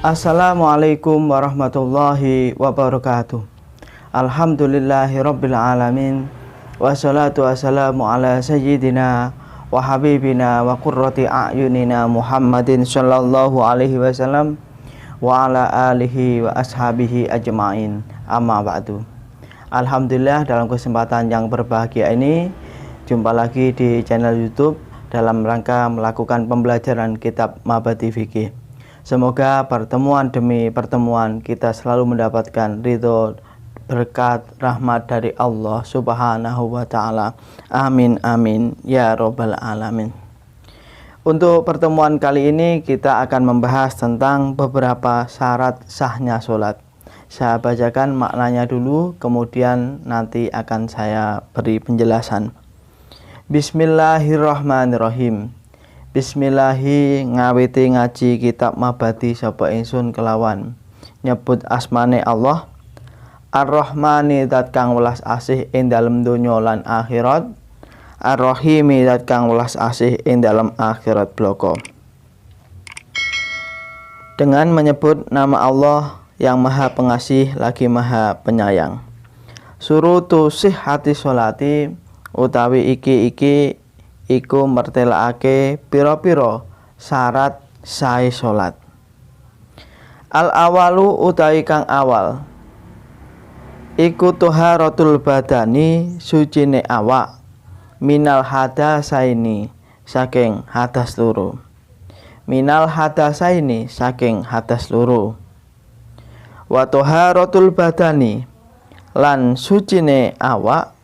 Assalamualaikum warahmatullahi wabarakatuh. Alhamdulillahirabbil alamin. Wassalatu wassalamu ala sayyidina wa habibina wa qurrati a'yunina Muhammadin sallallahu alaihi wasallam wa ala alihi wa ashabihi ajma'in. Amma ba'du. Alhamdulillah, dalam kesempatan yang berbahagia ini jumpa lagi di channel YouTube dalam rangka melakukan pembelajaran kitab Mabadi Fikih. Semoga pertemuan demi pertemuan kita selalu mendapatkan ridho, berkat, rahmat dari Allah Subhanahu wa Ta'ala. Amin amin ya robbal alamin. Untuk pertemuan kali ini kita akan membahas tentang beberapa syarat sahnya sholat. Saya bacakan maknanya dulu, kemudian nanti akan saya beri penjelasan. Bismillahirrahmanirrahim. Bismillahi ngawiti ngaji kitab Mabadi sapa ingsun kelawan nyebut asmane Allah Ar-Rahmani zat kang welas asih ing dalem donya lan akhirat, Ar-Rahimi zat kang welas asih ing dalem akhirat bloko. Dengan menyebut nama Allah yang Maha Pengasih lagi Maha Penyayang. Surutu sihhati sholati utawi iki iku mertelake piro-piro syarat sae salat. Al awalu utawi kang awal iku taharatul badani sucine awak minal hadasaini saking hadas loro. Minal hadasaini saking hadas loro. Wa taharatul badani lan sucine awak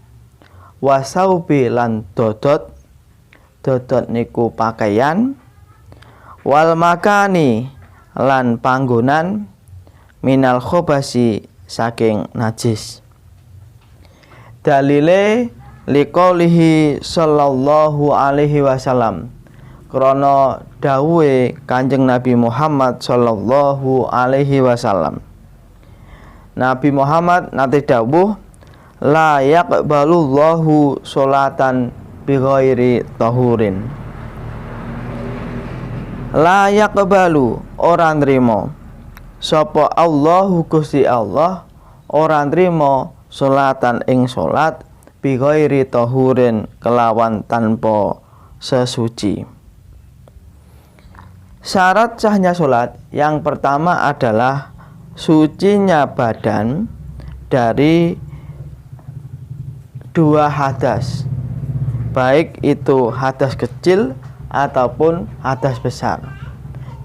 wasaubi lan dodot niku pakaian, wal makani lan panggonan minal khobasi saking najis. Dalile liqaulihi sallallahu alaihi wasallam, krana dawuhe Kanjeng Nabi Muhammad sallallahu alaihi wasallam. Nabi Muhammad nate dawuh, la yaqbalullahu sholatan bighairi tahurin. La yaqbalu ora nrimo sapa Allahu Gusti Allah ora nrimo salatan ing salat bighairi tahurin kelawan tanpa sesuci. Syarat sahnya salat yang pertama adalah sucinya badan dari dua hadas, baik itu hadas kecil ataupun hadas besar.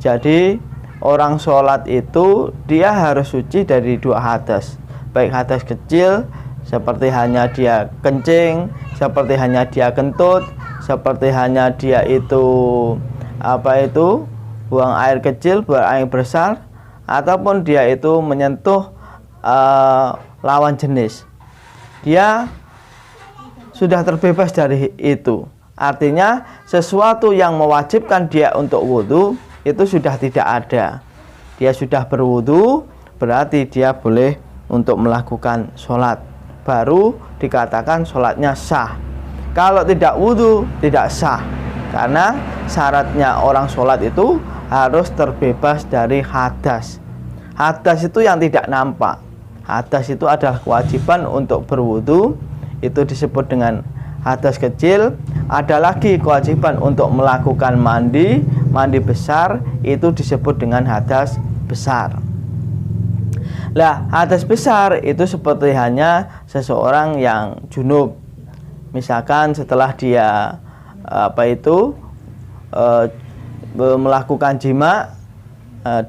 Jadi orang sholat itu dia harus suci dari dua hadas, baik hadas kecil seperti hanya dia kencing, seperti hanya dia kentut, seperti hanya dia itu buang air kecil, buang air besar, ataupun dia itu menyentuh lawan jenis. Dia sudah terbebas dari itu. Artinya sesuatu yang mewajibkan dia untuk wudhu itu sudah tidak ada. Dia sudah berwudhu, berarti dia boleh untuk melakukan sholat. Baru dikatakan sholatnya sah. Kalau tidak wudhu tidak sah, karena syaratnya orang sholat itu harus terbebas dari hadas. Hadas itu yang tidak nampak. Hadas itu adalah kewajiban untuk berwudhu, itu disebut dengan hadas kecil. Ada lagi kewajiban untuk melakukan mandi besar, itu disebut dengan hadas besar. Lah, hadas besar itu seperti hanya seseorang yang junub. Misalkan setelah dia melakukan jima,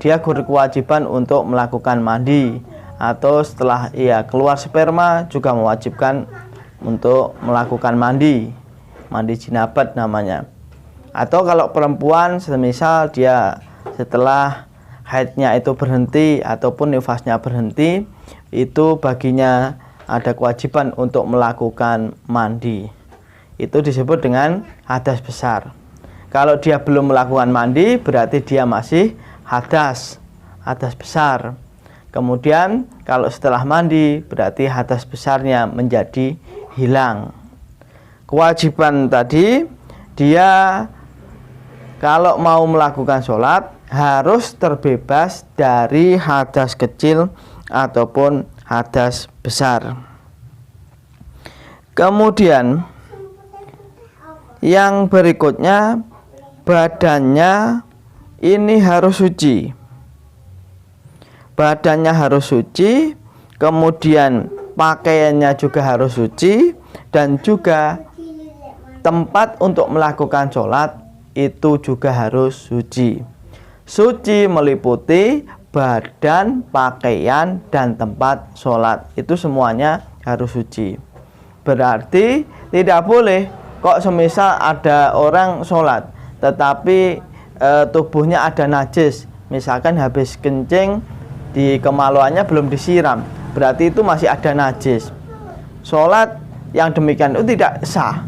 dia berkewajiban untuk melakukan mandi, atau setelah ia keluar sperma juga mewajibkan untuk melakukan mandi jinabat namanya. Atau kalau perempuan semisal dia setelah haidnya itu berhenti ataupun nifasnya berhenti, itu baginya ada kewajiban untuk melakukan mandi. Itu disebut dengan hadas besar. Kalau dia belum melakukan mandi berarti dia masih hadas besar. Kemudian kalau setelah mandi berarti hadas besarnya menjadi hilang. Kewajiban tadi, dia kalau mau melakukan sholat harus terbebas dari hadas kecil ataupun hadas besar. Kemudian yang berikutnya, badannya ini harus suci. Badannya harus suci, kemudian pakaiannya juga harus suci, dan juga tempat untuk melakukan sholat itu juga harus suci. Suci meliputi badan, pakaian, dan tempat sholat. Itu semuanya harus suci. Berarti tidak boleh kok semisal ada orang sholat tetapi tubuhnya ada najis. Misalkan habis kencing di kemaluannya belum disiram, berarti itu masih ada najis. Sholat yang demikian itu tidak sah.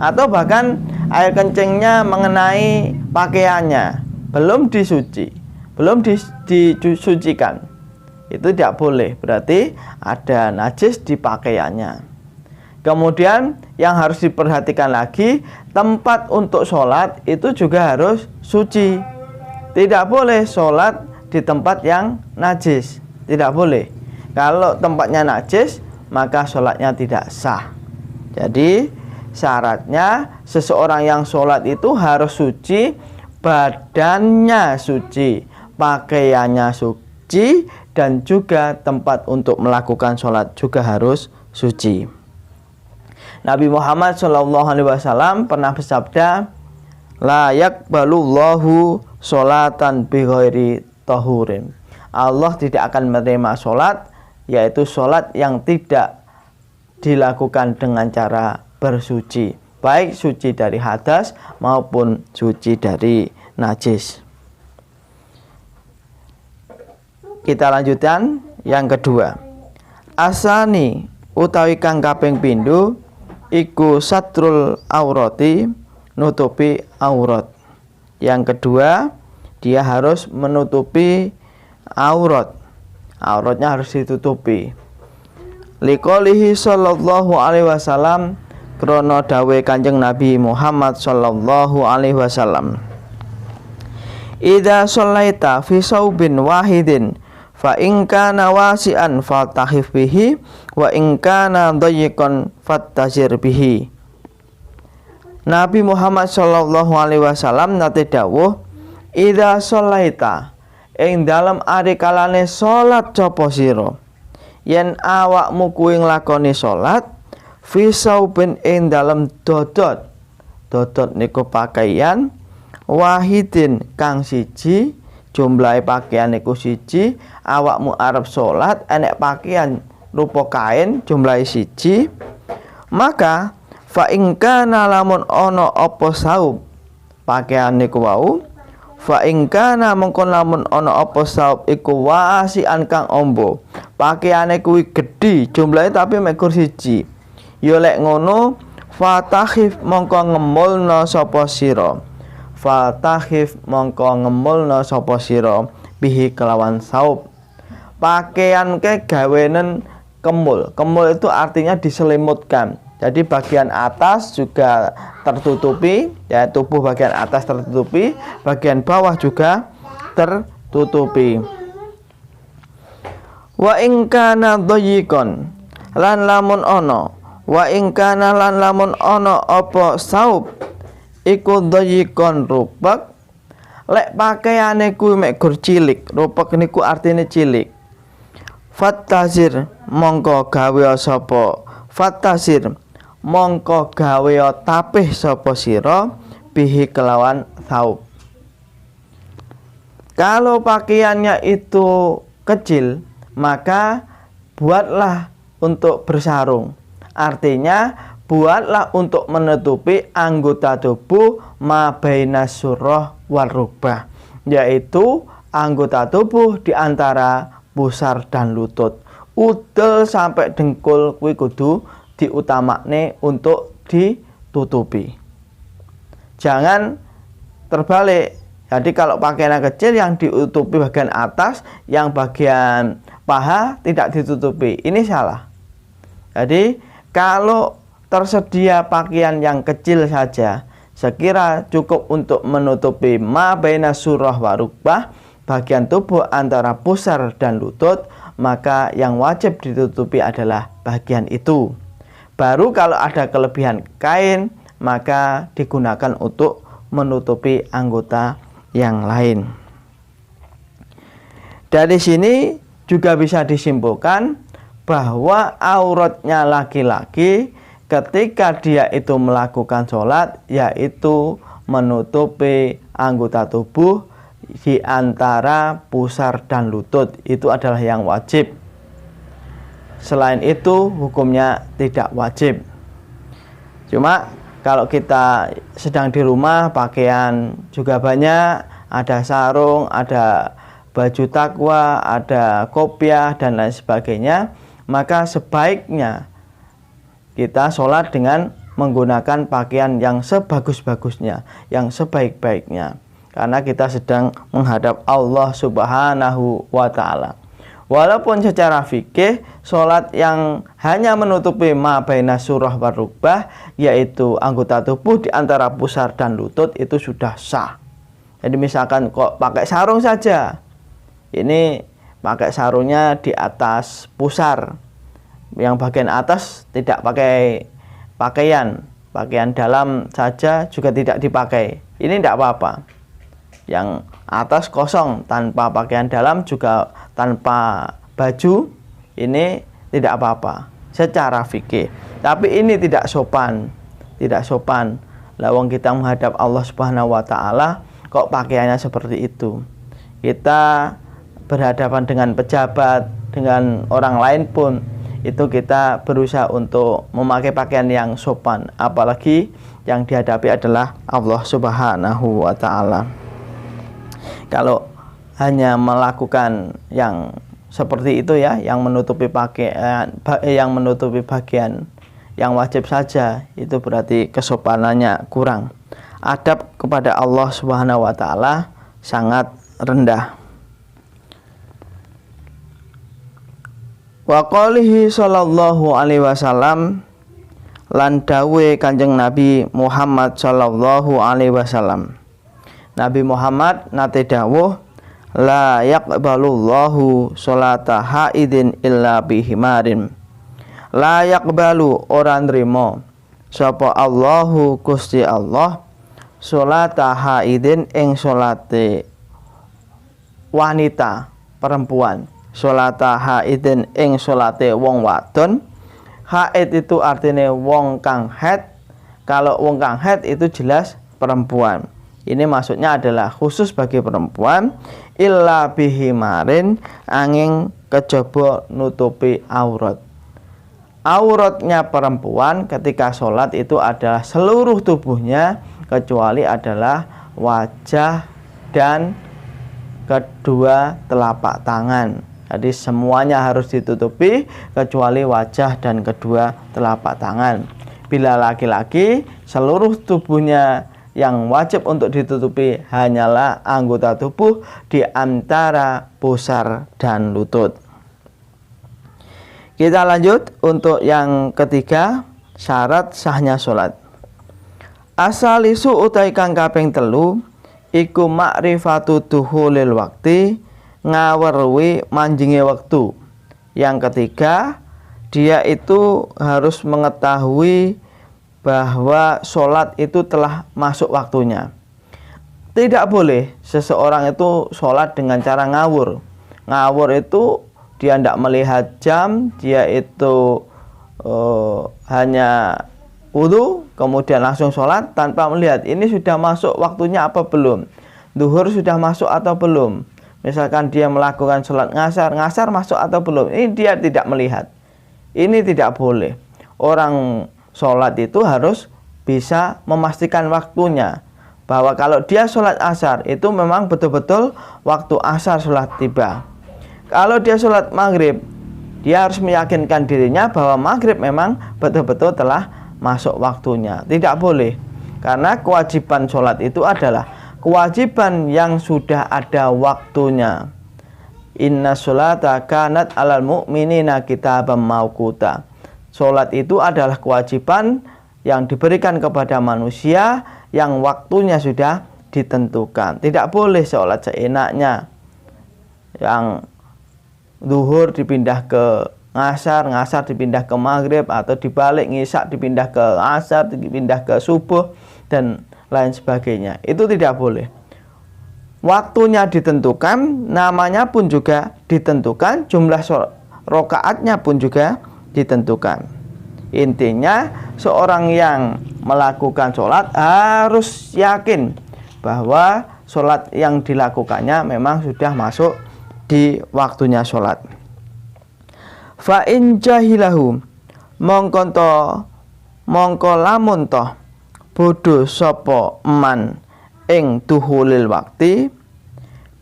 Atau bahkan air kencingnya mengenai pakaiannya, belum disucikan, itu tidak boleh, berarti ada najis di pakaiannya. Kemudian yang harus diperhatikan lagi, tempat untuk sholat itu juga harus suci. Tidak boleh sholat di tempat yang najis, tidak boleh. Kalau tempatnya najis, maka sholatnya tidak sah. Jadi syaratnya seseorang yang sholat itu harus suci, badannya suci, pakaiannya suci, dan juga tempat untuk melakukan sholat juga harus suci. Nabi Muhammad SAW pernah bersabda, la yaqbalullahu sholatan bighairi tahurin. Allah tidak akan menerima sholat, yaitu sholat yang tidak dilakukan dengan cara bersuci, baik suci dari hadas maupun suci dari najis. Kita lanjutkan yang kedua. Asani utawi kang kaping pindho iku satrul aurati, nutupi aurat. Yang kedua, dia harus menutupi aurat. Auratnya harus ditutupi. Liqaulihi sallallahu alaihi wasallam, krana dawe Kanjeng Nabi Muhammad sallallahu alaihi wasallam, idza shallaita fi saubin wahidin fa in kana wasi'an fatahif bihi wa in kana dayyiqan fattazir bihi. Nabi Muhammad sallallahu alaihi wasallam nate dawuh, idza shallaita, ing dalem ari kalane salat sapa sira, yen awakmu kuwi nglakoni salat fi saubin ing dalem dodot niku pakaian wahidin kang siji, jumlahe pakaian niku siji, awakmu arep salat enek pakaian rupa kain jumlahe siji, maka fa in kana lamun ana apa saub pakaian niku wau, fa in kana mengkon lamun ana apa saub iku wasian kang ombo, pakaiane kuwi gedhi jumlahe tapi mekur siji, ya lek ngono fatahif mongko ngemulna sapa sira, fatahif mongko ngemulna sapa sira bihi kelawan saub. Pakaian ke gawenen kemul. Kemul itu artinya diselimutkan. Jadi bagian atas juga tertutupi, ya, tubuh bagian atas tertutupi, bagian bawah juga tertutupi. Wa in kana dayyiqan, lan lamun ana, wa in kana lan lamun ana apa saub iku dayyiqan rupek, lek pakaiane kuwi mek gur cilik, rupek niku artine cilik. Fattazir mongko gawe sapa, fattazir mongko gawe tapih sapa sira bihi kelawan saub. Kalau pakaiannya itu kecil, maka buatlah untuk bersarung. Artinya buatlah untuk menutupi anggota tubuh ma baina surrah wal rukbah, yaitu anggota tubuh di antara pusar dan lutut. Udel sampai dengkul kuwi kudu diutamakne untuk ditutupi. Jangan terbalik. Jadi kalau pakaian kecil yang ditutupi bagian atas, yang bagian paha tidak ditutupi. Ini salah. Jadi kalau tersedia pakaian yang kecil saja sekira cukup untuk menutupi ma baina surah wa rukbah, bagian tubuh antara pusar dan lutut, maka yang wajib ditutupi adalah bagian itu. Baru kalau ada kelebihan kain, maka digunakan untuk menutupi anggota yang lain. Dari sini juga bisa disimpulkan bahwa auratnya laki-laki ketika dia itu melakukan sholat, yaitu menutupi anggota tubuh di antara pusar dan lutut. Itu adalah yang wajib. Selain itu hukumnya tidak wajib. Cuma kalau kita sedang di rumah, pakaian juga banyak, ada sarung, ada baju takwa, ada kopiah dan lain sebagainya, maka sebaiknya kita sholat dengan menggunakan pakaian yang sebagus-bagusnya, yang sebaik-baiknya, karena kita sedang menghadap Allah Subhanahu wa Ta'ala. Walaupun secara fikih sholat yang hanya menutupi ma baina surah wa rukbah, yaitu anggota tubuh di antara pusar dan lutut, itu sudah sah. Jadi misalkan kok pakai sarung saja, ini pakai sarungnya di atas pusar, yang bagian atas tidak pakai pakaian dalam saja juga tidak dipakai, ini tidak apa-apa. Yang atas kosong tanpa pakaian dalam juga tanpa baju, ini tidak apa-apa secara fikih. Tapi ini tidak sopan, tidak sopan. Lawang kita menghadap Allah Subhanahu wa Ta'ala kok pakaiannya seperti itu. Kita berhadapan dengan pejabat, dengan orang lain pun, itu kita berusaha untuk memakai pakaian yang sopan, apalagi yang dihadapi adalah Allah Subhanahu wa Ta'ala. Kalau hanya melakukan yang seperti itu ya, yang menutupi pakaian, yang menutupi bagian yang wajib saja, itu berarti kesopanannya kurang. Adab kepada Allah Subhanahu wa Ta'ala sangat rendah. Wa qalihi sallallahu alaihi wasallam, lan dawe Kanjeng Nabi Muhammad sallallahu alaihi wasallam. Nabi Muhammad nate dawuh, la yaqbalullahu sholata haidin illa bihimarin. La yaqbalu ora nrimo sapa Allahu Gusti Allah sholata haidin ing sholate wanita perempuan, sholata haidin ing sholate wong wadon. Haid itu artinya wong kang haid. Kalau wong kang haid itu jelas perempuan. Ini maksudnya adalah khusus bagi perempuan, illa bihimarin, angin kejaba nutupi aurat. Auratnya perempuan ketika sholat itu adalah seluruh tubuhnya, kecuali adalah wajah dan kedua telapak tangan. Jadi semuanya harus ditutupi kecuali wajah dan kedua telapak tangan. Bila laki-laki, seluruh tubuhnya yang wajib untuk ditutupi hanyalah anggota tubuh di antara pusar dan lutut. Kita lanjut untuk yang ketiga, syarat sahnya sholat. Asalisu utai kang kaping telu iku makrifatu duhulil wakti, ngawerwi manjinge waktu. Yang ketiga, dia itu harus mengetahui bahwa sholat itu telah masuk waktunya. Tidak boleh seseorang itu sholat dengan cara ngawur. Ngawur itu dia tidak melihat jam, dia itu hanya wudu kemudian langsung sholat tanpa melihat ini sudah masuk waktunya apa belum, duhur sudah masuk atau belum. Misalkan dia melakukan sholat ngasar masuk atau belum, ini dia tidak melihat. Ini tidak boleh. Orang sholat itu harus bisa memastikan waktunya, bahwa kalau dia sholat asar itu memang betul-betul waktu asar sholat tiba. Kalau dia sholat maghrib, dia harus meyakinkan dirinya bahwa maghrib memang betul-betul telah masuk waktunya. Tidak boleh, karena kewajiban sholat itu adalah kewajiban yang sudah ada waktunya. Inna sholata kanat alal mu'minina kitaban mauquta. Sholat itu adalah kewajiban yang diberikan kepada manusia yang waktunya sudah ditentukan. Tidak boleh sholat seenaknya, yang zuhur dipindah ke ngasar, ngasar dipindah ke maghrib, atau dibalik ngisak dipindah ke asar, dipindah ke subuh, dan lain sebagainya. Itu tidak boleh. Waktunya ditentukan, namanya pun juga ditentukan, jumlah rakaatnya pun juga ditentukan. Intinya seorang yang melakukan sholat harus yakin bahwa sholat yang dilakukannya memang sudah masuk di waktunya sholat. Fa in jahilahu mongko lamun toh bodho sapa man ing duhulil wakti,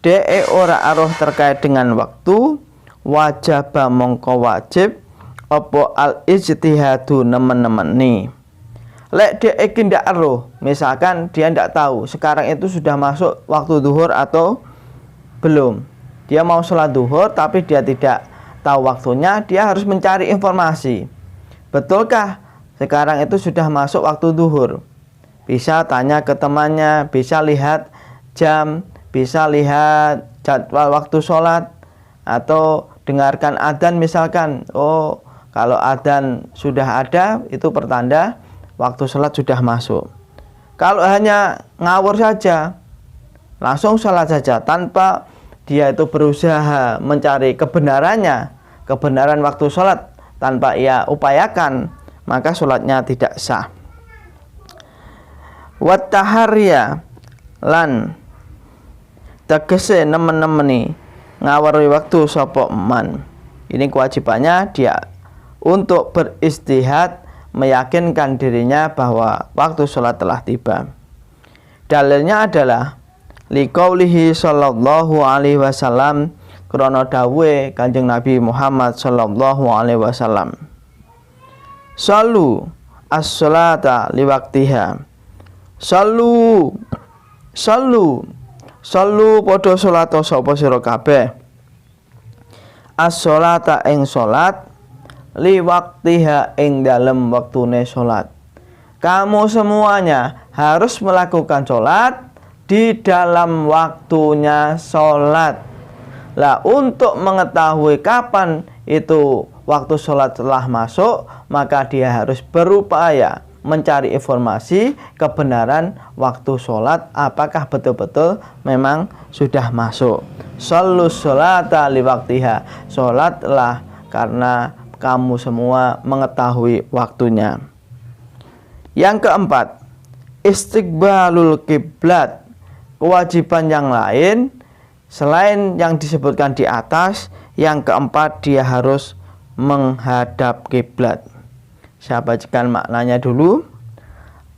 dee ora aruh terkait dengan waktu, wajaba mongko wajib apa al ijtihadu nemen-nemeni. Lek dia ndak aruh, misalkan dia ndak tahu sekarang itu sudah masuk waktu zuhur atau belum, dia mau sholat zuhur tapi dia tidak tahu waktunya, dia harus mencari informasi. Betulkah sekarang itu sudah masuk waktu zuhur? Bisa tanya ke temannya, bisa lihat jam, bisa lihat jadwal waktu sholat, atau dengarkan adzan misalkan. Oh, kalau adzan sudah ada, itu pertanda waktu sholat sudah masuk. Kalau hanya ngawur saja, langsung sholat saja tanpa dia itu berusaha mencari kebenarannya, kebenaran waktu sholat tanpa ia upayakan, maka sholatnya tidak sah. Wattaharya lan tegese nemen-nemeni ngawari waktu sapa man. Ini kewajibannya dia untuk beristihad, meyakinkan dirinya bahwa waktu sholat telah tiba. Dalilnya adalah liqaulihi sallallahu alaihi wasallam, krana dawuhe Kanjeng Nabi Muhammad sallallahu alaihi wasallam, sallu as-sholata liwaktiha. Sallu padha salat sapa sira kabeh as-sholata ing salat liwaktiha ing dalem waktune salat. Kamu semuanya harus melakukan salat di dalam waktunya salat. Lah, untuk mengetahui kapan itu waktu sholat telah masuk, maka dia harus berupaya mencari informasi kebenaran waktu sholat, apakah betul-betul memang sudah masuk. Shollu sholata liwaktiha, sholatlah karena kamu semua mengetahui waktunya. Yang keempat, istiqbalul kiblat. Kewajiban yang lain selain yang disebutkan di atas, yang keempat dia harus menghadap kiblat. Saya bacakan maknanya dulu.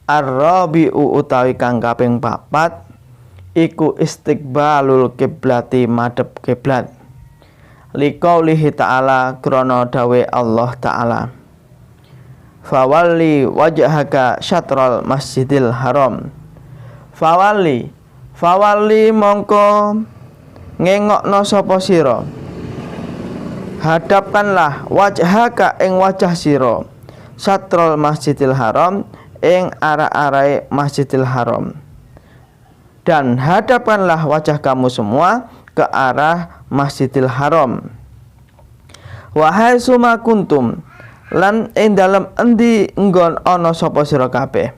Ar-rabi'u utawi kang kaping 4 iku istiqbalul kiblati madhep kiblat. Liqaulihi ta'ala, krana dawe Allah ta'ala, fawalli wajhaka syatral masjidil haram. Fawalli mongko ngengokno sapa sira, hadapkanlah wajhaka ing wajah sira, satrul masjidil haram ing arah-arahe masjidil haram, dan hadapkanlah wajah kamu semua ke arah masjidil haram. Wahai suma kuntum, lan ing dalem endi nggon ana sapa sira kabeh.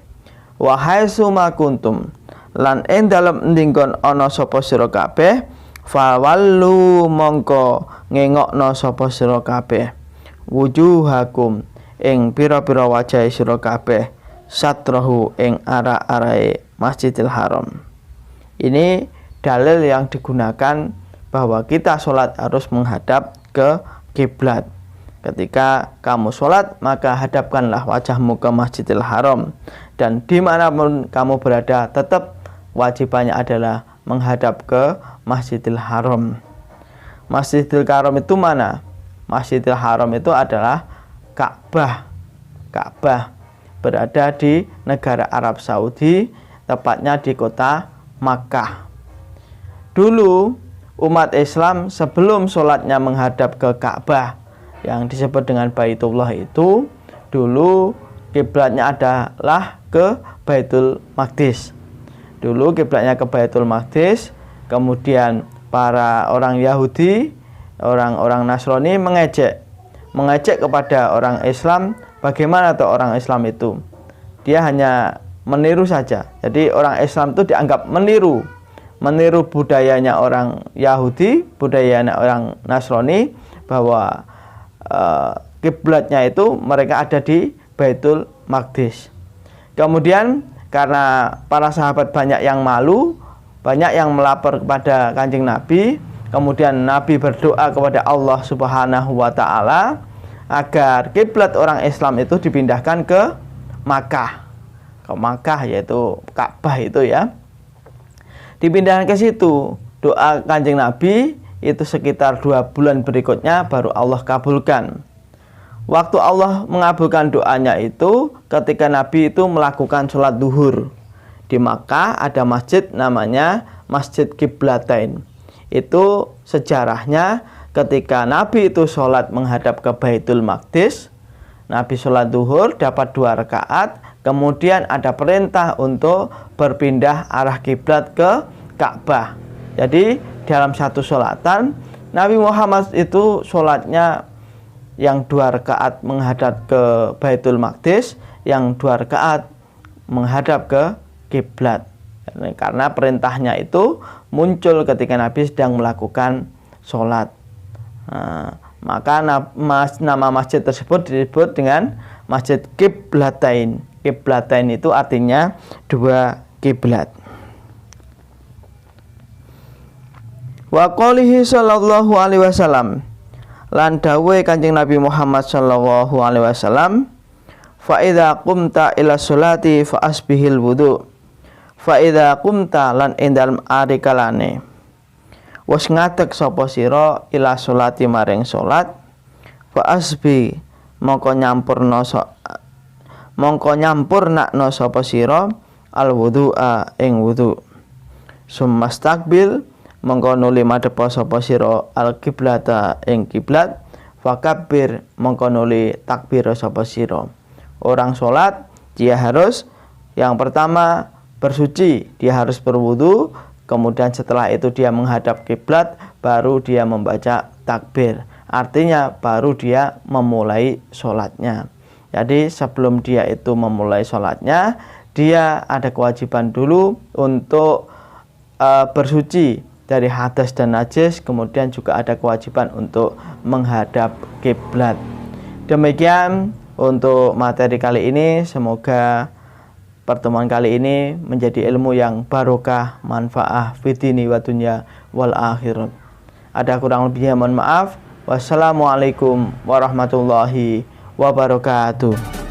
Wahai suma kuntum, lan ing dalem endi nggon ana sapa sira kabeh. Fawallu mongko ngengokno sapa sira kabeh wujuhakum ing pira-pira wajah sira kabeh satrahu ing arah-arahe Masjidil Haram. Ini dalil yang digunakan bahwa kita sholat harus menghadap ke kiblat. Ketika kamu sholat, maka hadapkanlah wajahmu ke Masjidil Haram, dan dimanapun kamu berada tetap wajibannya adalah menghadap ke Masjidil Haram. Masjidil Haram itu mana? Masjidil Haram itu adalah Ka'bah. Ka'bah berada di negara Arab Saudi, tepatnya di kota Makkah. Dulu umat Islam sebelum sholatnya menghadap ke Ka'bah yang disebut dengan Baitullah itu, dulu kiblatnya adalah ke Baitul Maqdis. Dulu kiblatnya ke Baitul Maqdis, kemudian para orang Yahudi, orang-orang Nasrani mengejek kepada orang Islam. Bagaimana tuh orang Islam itu? Dia hanya meniru saja. Jadi orang Islam itu dianggap meniru budayanya orang Yahudi, budayanya orang Nasrani, bahwa kiblatnya itu mereka ada di Baitul Maqdis. Kemudian karena para sahabat banyak yang malu, banyak yang melapor kepada Kanjeng Nabi, kemudian Nabi berdoa kepada Allah Subhanahu wa taala agar kiblat orang Islam itu dipindahkan ke Makkah. Ke Makkah, yaitu Ka'bah itu ya. Dipindahkan ke situ. Doa Kanjeng Nabi itu sekitar 2 bulan berikutnya baru Allah kabulkan. Waktu Allah mengabulkan doanya itu ketika Nabi itu melakukan sholat duhur. Di Makkah ada masjid namanya Masjid Qiblatain. Itu sejarahnya ketika Nabi itu sholat menghadap ke Baitul Maqdis, Nabi sholat duhur dapat 2 rakaat, kemudian ada perintah untuk berpindah arah kiblat ke Ka'bah. Jadi dalam satu sholatan Nabi Muhammad itu sholatnya yang 2 rakaat menghadap ke Baitul Maqdis, yang 2 rakaat menghadap ke kiblat. Karena perintahnya itu muncul ketika Nabi sedang melakukan sholat. Maka nama masjid tersebut disebut dengan Masjid Qiblatain. Qiblatain itu artinya 2 kiblat. Wa qalihi sallallahu alaihi wasallam, lan dawuhe Kanjeng Nabi Muhammad sallallahu alaihi wasallam, fa idza qumta ila sholati fa asbihil wudu. Fa idza qumta lan ing dalem ari kalane wis ngadeg sapa sira ila sholati maring salat, fa asbi mongko nyampurnakno sapa sira al wudu'a ing wudu. Sumastakbil mongko nuli madhep sapa sira al kiblata ing kiblat, fakabbir mongko nuli takbir sapa sira. Orang sholat dia harus yang pertama bersuci, dia harus berwudu, kemudian setelah itu dia menghadap kiblat, baru dia membaca takbir. Artinya baru dia memulai sholatnya. Jadi sebelum dia itu memulai sholatnya, dia ada kewajiban dulu untuk bersuci dari hadas dan najis, kemudian juga ada kewajiban untuk menghadap kiblat. Demikian untuk materi kali ini. Semoga pertemuan kali ini menjadi ilmu yang barokah, manfaah fidini wa dunya wal akhirat. Ada kurang lebihnya mohon maaf. Wassalamualaikum warahmatullahi wabarakatuh.